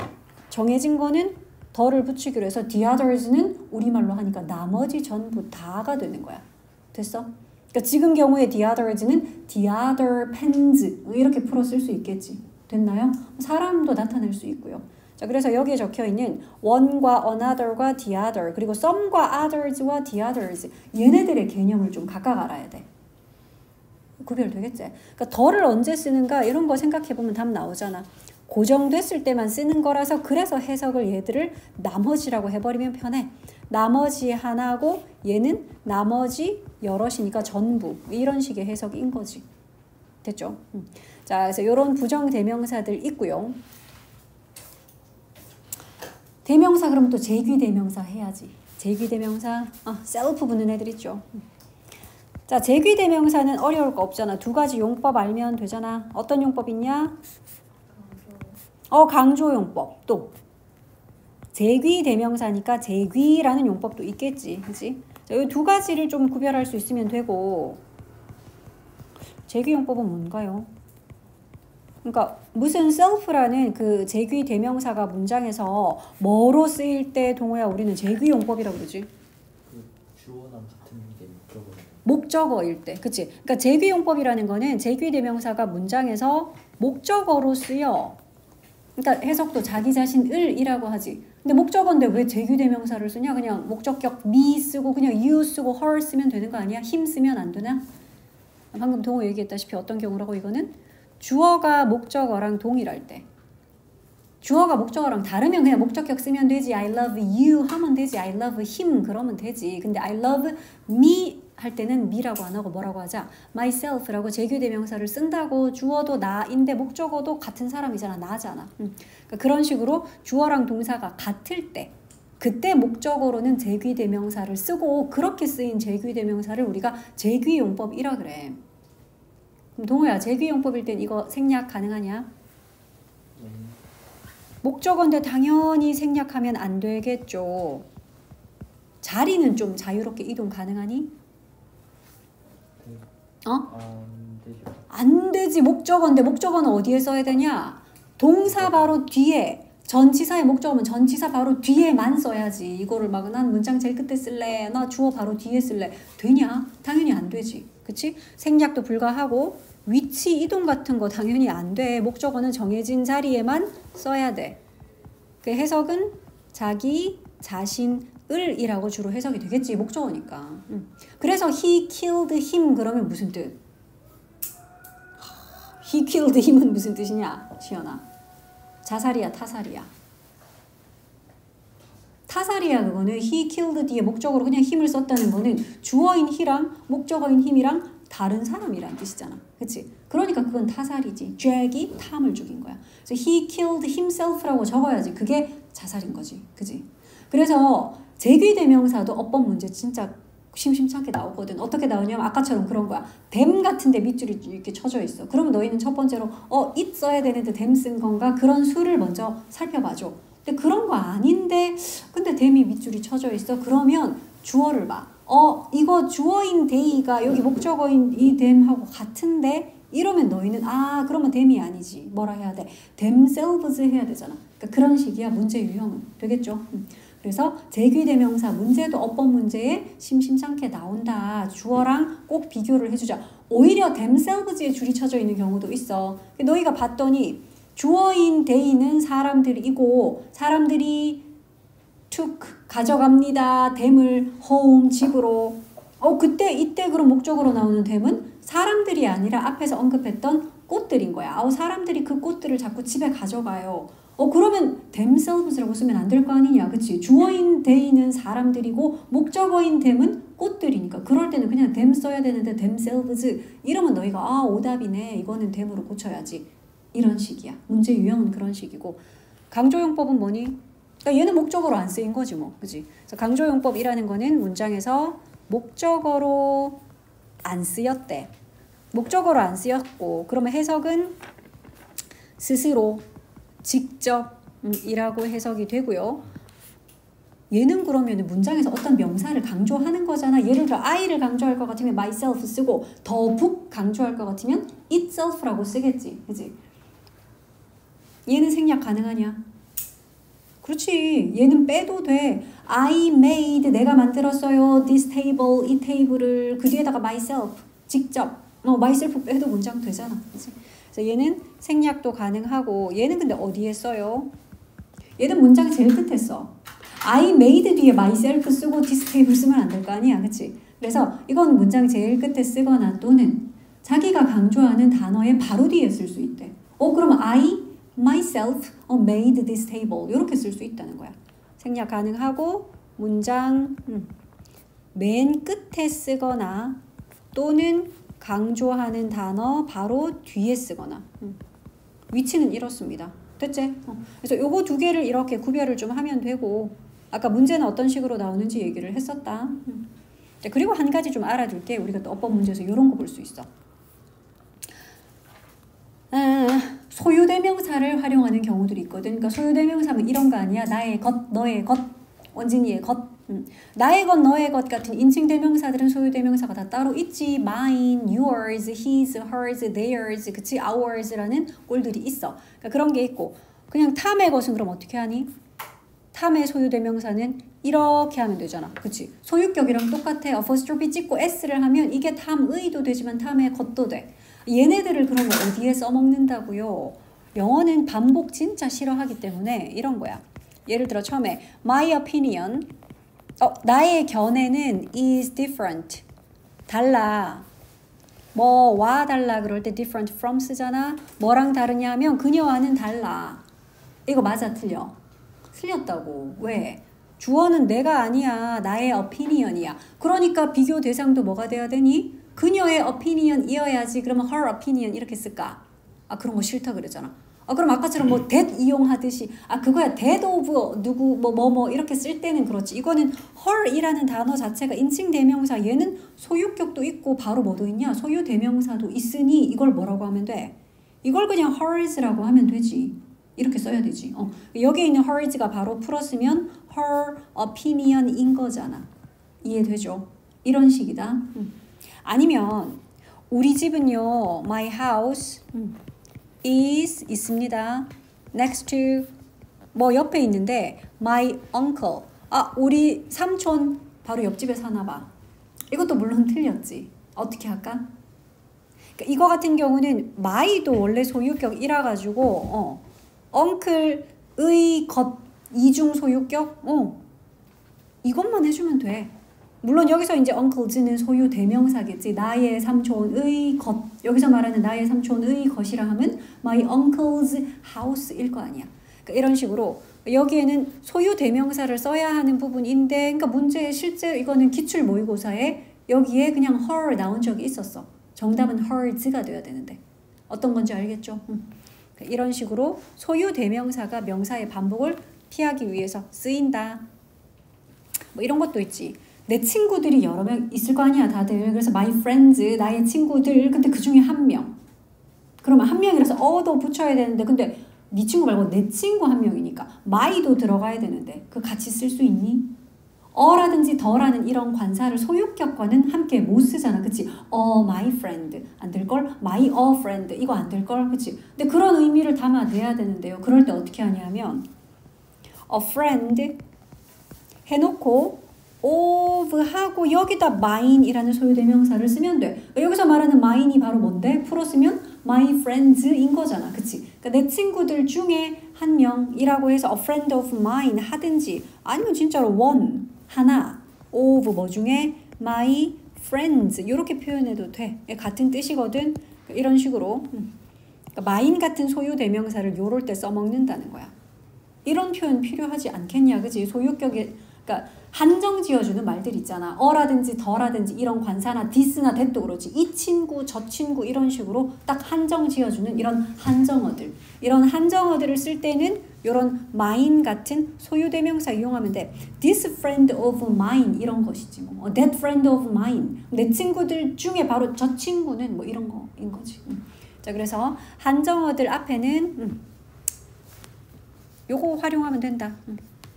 정해진 거는 더를 붙이기로 해서 the others는 우리말로 하니까 나머지 전부 다가 되는 거야. 됐어? 그러니까 지금 경우에 the others는 the other pens 이렇게 풀어 쓸 수 있겠지. 됐나요? 사람도 나타낼 수 있고요. 자, 그래서 여기에 적혀있는 one과 another과 the other 그리고 some과 others와 the others 얘네들의 개념을 좀 각각 알아야 돼. 구별되겠지? 그러니까 더를 언제 쓰는가 이런 거 생각해보면 답 나오잖아. 고정됐을 때만 쓰는 거라서 그래서 해석을 얘들을 나머지라고 해버리면 편해. 나머지 하나고 얘는 나머지 여럿이니까 전부 이런 식의 해석인 거지. 됐죠? 자, 그래서 이런 부정대명사들 있고요. 대명사 그러면 또 제귀대명사 해야지. 제귀대명사 셀프 붙는 애들 있죠. 자, 제귀대명사는 어려울 거 없잖아. 두 가지 용법 알면 되잖아. 어떤 용법 있냐? 강조용법. 또 제귀대명사니까 제귀라는 용법도 있겠지. 그치? 자, 이 두 가지를 좀 구별할 수 있으면 되고 제귀용법은 뭔가요? 그러니까 무슨 self라는 그 제귀 대명사가 문장에서 뭐로 쓰일 때 동호야 우리는 제귀 용법이라고 그러지? 그 주어랑 같은 게 목적어일 때, 그치? 그러니까 제귀 용법이라는 거는 제귀 대명사가 문장에서 목적어로 쓰여. 그러니까 해석도 자기 자신을이라고 하지. 근데 목적어인데 왜 제귀 대명사를 쓰냐? 그냥 목적격 me 쓰고 그냥 you 쓰고 her 쓰면 되는 거 아니야? him 쓰면 안 되나? 방금 동호 얘기했다시피 어떤 경우라고 이거는? 주어가 목적어랑 동일할 때. 주어가 목적어랑 다르면 그냥 목적격 쓰면 되지. I love you 하면 되지. I love him 그러면 되지. 근데 I love me 할 때는 me라고 안 하고 뭐라고 하자? myself라고 제규대명사를 쓴다고. 주어도 나인데 목적어도 같은 사람이잖아. 나잖아. 그러니까 그런 식으로 주어랑 동사가 같을 때 그때 목적어로는 제귀대명사를 쓰고 그렇게 쓰인 제귀대명사를 우리가 제귀용법이라 그래. 그럼 동호야 제귀용법일 땐 이거 생략 가능하냐? 목적어인데 당연히 생략하면 안 되겠죠. 자리는 좀 자유롭게 이동 가능하니? 안 되지. 목적어인데 목적어는 어디에 써야 되냐? 동사 바로 뒤에. 전치사의 목적어면 전치사 바로 뒤에만 써야지. 이거를 막 난 문장 제일 끝에 쓸래. 나 주어 바로 뒤에 쓸래. 되냐? 당연히 안 되지. 그치? 생략도 불가하고 위치 이동 같은 거 당연히 안 돼. 목적어는 정해진 자리에만 써야 돼. 그 해석은 자기 자신을 이라고 주로 해석이 되겠지. 목적어니까. 그래서 he killed him 그러면 무슨 뜻? he killed him은 무슨 뜻이냐? 시연아. 자살이야 타살이야? 타살이야 그거는. he killed 뒤에 목적으로 그냥 힘을 썼다는 거는 주어인 he랑 목적어인 him이랑 다른 사람이란 뜻이잖아. 그치? 그러니까 그건 타살이지. 잭이 탐을 죽인 거야. 그래서 he killed himself라고 적어야지. 그게 자살인 거지. 그치? 그래서 제귀대명사도 어법 문제 진짜 심심찮게 나오거든. 어떻게 나오냐면 아까처럼 그런 거야. them 같은데 밑줄이 이렇게 쳐져 있어. 그러면 너희는 첫 번째로 it 써야 되는데 them 쓴 건가? 그런 수를 먼저 살펴봐줘. 근데 그런 거 아닌데 근데 them이 밑줄이 쳐져 있어. 그러면 주어를 봐. 이거 주어인 they가 여기 목적어인 이 them하고 같은데 이러면 너희는 그러면 them이 아니지. 뭐라 해야 돼? themselves 해야 되잖아. 그러니까 그런 식이야. 문제 유형은. 되겠죠? 그래서 제귀대명사 문제도 어법 문제에 심심찮게 나온다. 주어랑 꼭 비교를 해주자. 오히려 themselves에 줄이 쳐져 있는 경우도 있어. 너희가 봤더니 주어인 they는 사람들이고 사람들이 took 가져갑니다. them을 home 집으로. 그때 이때 그런 목적으로 나오는 them은 사람들이 아니라 앞에서 언급했던 꽃들인 거야. 사람들이 그 꽃들을 자꾸 집에 가져가요. 그러면 themselves라고 쓰면 안 될 거 아니냐. 그치? 주어인 they는 사람들이고 목적어인 them은 꽃들이니까 그럴 때는 그냥 them 써야 되는데 themselves 이러면 너희가 오답이네. 이거는 them으로 고쳐야지. 이런 식이야. 문제 유형은 그런 식이고 강조용법은 뭐니? 그러니까 얘는 목적어로 안 쓰인 거지 뭐. 그치? 그래서 강조용법이라는 거는 문장에서 목적어로 안 쓰였대. 목적어로 안 쓰였고 그러면 해석은 스스로 직접이라고 해석이 되고요. 얘는 그러면 문장에서 어떤 명사를 강조하는 거잖아. 예를 들어 I를 강조할 것 같으면 myself 쓰고 the book 강조할 것 같으면 itself라고 쓰겠지. 그치? 얘는 생략 가능하냐? 그렇지. 얘는 빼도 돼. I made 내가 만들었어요. this table 이 테이블을 그 뒤에다가 myself 직접 myself 빼도 문장 되잖아. 그치? 그래서 얘는 생략도 가능하고 얘는 근데 어디에 써요? 얘는 문장 제일 끝에 써. I made 뒤에 myself 쓰고 this table 쓰면 안 될 거 아니야. 그치? 그래서 이건 문장 제일 끝에 쓰거나 또는 자기가 강조하는 단어의 바로 뒤에 쓸 수 있대. 그러면 I myself made this table 이렇게 쓸 수 있다는 거야. 생략 가능하고 문장 맨 끝에 쓰거나 또는 강조하는 단어 바로 뒤에 쓰거나 위치는 이렇습니다. 됐지? 그래서 요거 두 개를 이렇게 구별을 좀 하면 되고 아까 문제는 어떤 식으로 나오는지 얘기를 했었다. 그리고 한 가지 좀 알아둘게. 우리가 또 어법 문제에서 이런 거 볼 수 있어. 소유대명사를 활용하는 경우들이 있거든. 그러니까 소유대명사는 이런 거 아니야. 나의 것, 너의 것, 원진이의 것. 나의 것, 너의 것 같은 인칭대명사들은 소유대명사가 다 따로 있지. mine, yours, his, hers, theirs, 그치? ours라는 꼴들이 있어. 그러니까 그런 게 있고 그냥 탐의 것은 그럼 어떻게 하니? 탐의 소유대명사는 이렇게 하면 되잖아. 그치? 소유격이랑 똑같아. apostrophe 찍고 s를 하면 이게 탐의도 되지만 탐의 것도 돼. 얘네들을 그러면 어디에 써먹는다고요? 영어는 반복 진짜 싫어하기 때문에 이런 거야. 예를 들어 처음에 my opinion 나의 견해는 is different 달라 뭐와 달라 그럴 때 different from 쓰잖아. 뭐랑 다르냐 하면 그녀와는 달라. 이거 맞아 틀려? 틀렸다고. 왜? 주어는 내가 아니야. 나의 opinion이야. 그러니까 비교 대상도 뭐가 돼야 되니? 그녀의 opinion이어야지. 그러면 her opinion 이렇게 쓸까? 그런 거 싫다 그러잖아. 그럼 아까처럼 뭐 that 이용하듯이 그거야 that of 누구 뭐 이렇게 쓸 때는 그렇지. 이거는 her이라는 단어 자체가 인칭 대명사. 얘는 소유격도 있고 바로 뭐도 있냐? 소유 대명사도 있으니 이걸 뭐라고 하면 돼? 이걸 그냥 hers라고 하면 되지. 이렇게 써야 되지. 여기에 있는 hers가 바로 풀었으면 her opinion인 거잖아. 이해되죠? 이런 식이다. 아니면 우리 집은요 my house is 있습니다. next to 뭐 옆에 있는데 my uncle 우리 삼촌 바로 옆집에 사나 봐. 이것도 물론 틀렸지. 어떻게 할까? 그러니까 이거 같은 경우는 my도 원래 소유격이라 가지고 uncle의 것 이중 소유격 이것만 해주면 돼. 물론 여기서 이제 uncles는 소유 대명사겠지. 나의 삼촌의 것. 여기서 말하는 나의 삼촌의 것이라 하면 my uncle's house일 거 아니야. 그러니까 이런 식으로 여기에는 소유 대명사를 써야 하는 부분인데, 그러니까 문제에 실제 이거는 기출 모의고사에 여기에 그냥 her 나온 적이 있었어. 정답은 hers가 돼야 되는데 어떤 건지 알겠죠? 이런 식으로 소유 대명사가 명사의 반복을 피하기 위해서 쓰인다. 뭐 이런 것도 있지. 내 친구들이 여러 명 있을 거 아니야 다들. 그래서 my friends, 나의 친구들. 근데 그 중에 한 명. 그러면 한 명이라서 어도 붙여야 되는데, 근데 네 친구 말고 내 친구 한 명이니까 my도 들어가야 되는데 그 같이 쓸 수 있니? 어라든지 더라는 이런 관사를 소유격과는 함께 못 쓰잖아. 그치? my friend 안 될걸? my a friend 이거 안 될걸? 그치? 근데 그런 의미를 담아내야 되는데요. 그럴 때 어떻게 하냐면 a friend 해놓고 of 하고 여기다 mine이라는 소유대명사를 쓰면 돼. 여기서 말하는 mine이 바로 뭔데? 풀었으면 my friends인 거잖아. 그치? 그러니까 내 친구들 중에 한 명이라고 해서 a friend of mine 하든지, 아니면 진짜로 one, 하나, of 뭐 중에 my friends 이렇게 표현해도 돼. 같은 뜻이거든. 이런 식으로 그러니까 mine 같은 소유대명사를 요럴 때 써먹는다는 거야. 이런 표현 필요하지 않겠냐. 그치? 소유격에 그러니까 한정 지어주는 말들 있잖아. 어라든지 더라든지 이런 관사나 this나 that도 그렇지. 이 친구 저 친구 이런 식으로 딱 한정 지어주는 이런 한정어들. 이런 한정어들을 쓸 때는 이런 mine 같은 소유대명사 이용하면 돼. This friend of mine 이런 것이지. 뭐 that friend of mine. 내 친구들 중에 바로 저 친구는 뭐 이런 거인 거지. 자, 그래서 한정어들 앞에는 요거 활용하면 된다.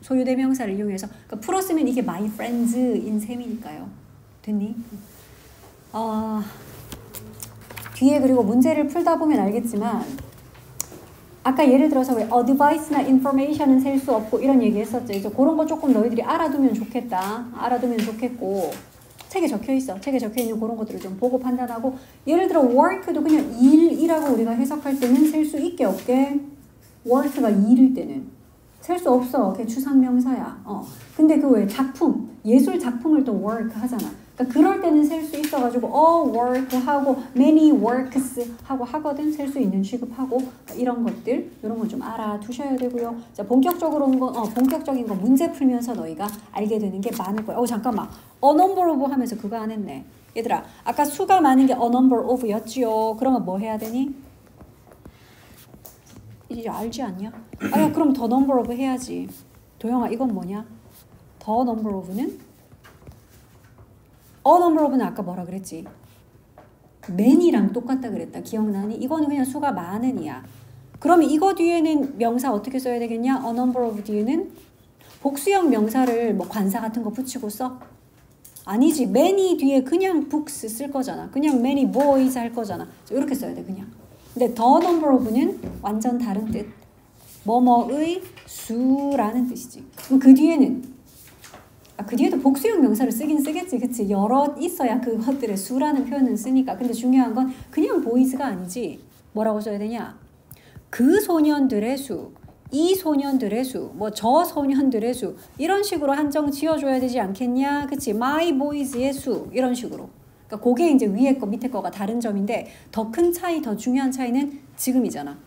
소유대명사를 이용해서. 그러니까 풀었으면 이게 my friends인 셈이니까요. 됐니? 뒤에 그리고 문제를 풀다 보면 알겠지만 아까 예를 들어서 왜 advice나 information은 셀 수 없고 이런 얘기 했었죠. 이제 그런 거 조금 너희들이 알아두면 좋겠다. 알아두면 좋겠고 책에 적혀 있어. 책에 적혀 있는 그런 것들을 좀 보고 판단하고, 예를 들어 work도 그냥 일이라고 우리가 해석할 때는 셀 수 있게 없게, work가 일일 때는 셀 수 없어. 그게 추상명사야. 근데 그 외에 작품, 예술 작품을 또 work 하잖아. 그러니까 그럴 때는 셀 수 있어가지고 work 하고 many works 하고 하거든. 셀 수 있는 취급하고 이런 것들, 이런 걸 좀 알아두셔야 되고요. 자, 본격적인 거 문제 풀면서 너희가 알게 되는 게 많을 거야. 잠깐만. a number of 하면서 그거 안 했네. 얘들아, 아까 수가 많은 게 a number of였지요. 그러면 뭐 해야 되니? 이제 알지 않냐? 야, 그럼 더 number of 해야지. 도영아, 이건 뭐냐? 더 number of는? number of는 아까 뭐라 그랬지? many랑 똑같다 그랬다. 기억나니? 이거는 그냥 수가 많은이야. 그러면 이거 뒤에는 명사 어떻게 써야 되겠냐? a number of 뒤에는 복수형 명사를 뭐 관사 같은 거 붙이고 써? 아니지. many 뒤에 그냥 books 쓸 거잖아. 그냥 many boys 할 거잖아. 이렇게 써야 돼, 그냥. 근데 the number of는 완전 다른 뜻. 뭐뭐의 수라는 뜻이지. 그럼 그 뒤에는 그 뒤에도 복수형 명사를 쓰긴 쓰겠지. 그치? 여러 있어야 그것들의 수라는 표현은 쓰니까. 근데 중요한 건 그냥 boys가 아니지. 뭐라고 써야 되냐? 그 소년들의 수, 이 소년들의 수, 뭐 저 소년들의 수, 이런 식으로 한정 지어줘야 되지 않겠냐? 그치? my boys의 수, 이런 식으로. 그러니까 그게 이제 위에 거 밑에 거가 다른 점인데, 더 큰 차이, 더 중요한 차이는 지금이잖아.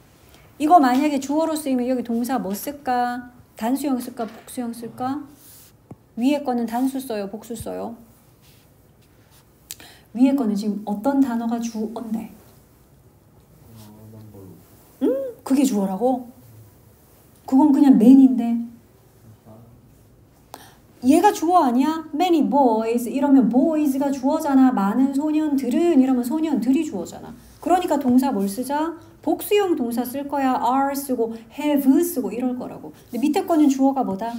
이거 만약에 주어로 쓰이면 여기 동사 뭐 쓸까? 단수형 쓸까? 복수형 쓸까? 위에 거는 단수 써요? 복수 써요? 위에 거는 지금 어떤 단어가 주어인데? 그게 주어라고? 그건 그냥 man인데. 얘가 주어 아니야? many boys 이러면 boys가 주어잖아. 많은 소년들은 이러면 소년들이 주어잖아. 그러니까 동사 뭘 쓰자? 복수형 동사 쓸 거야. are 쓰고 have 쓰고 이럴 거라고. 근데 밑에 거는 주어가 뭐다?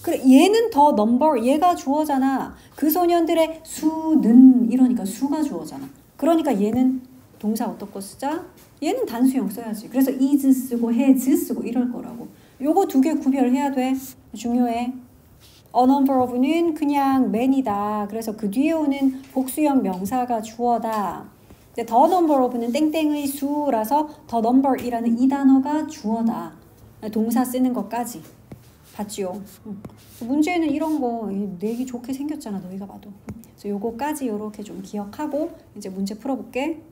그래, 얘는 더 number, 얘가 주어잖아. 그 소년들의 수는 이러니까 수가 주어잖아. 그러니까 얘는 동사 어떤 거 쓰자? 얘는 단수형 써야지. 그래서 is 쓰고 has 쓰고 이럴 거라고. 요거 두 개 구별해야 돼. 중요해. a number of는 그냥 man이다. 그래서 그 뒤에 오는 복수형 명사가 주어다. the number of는 땡땡의 수라서 the number이라는 이 단어가 주어다. 동사 쓰는 것까지. 봤지요? 문제는 이런 거 내기 좋게 생겼잖아. 너희가 봐도. 그래서 요거까지 요렇게 좀 기억하고 이제 문제 풀어볼게.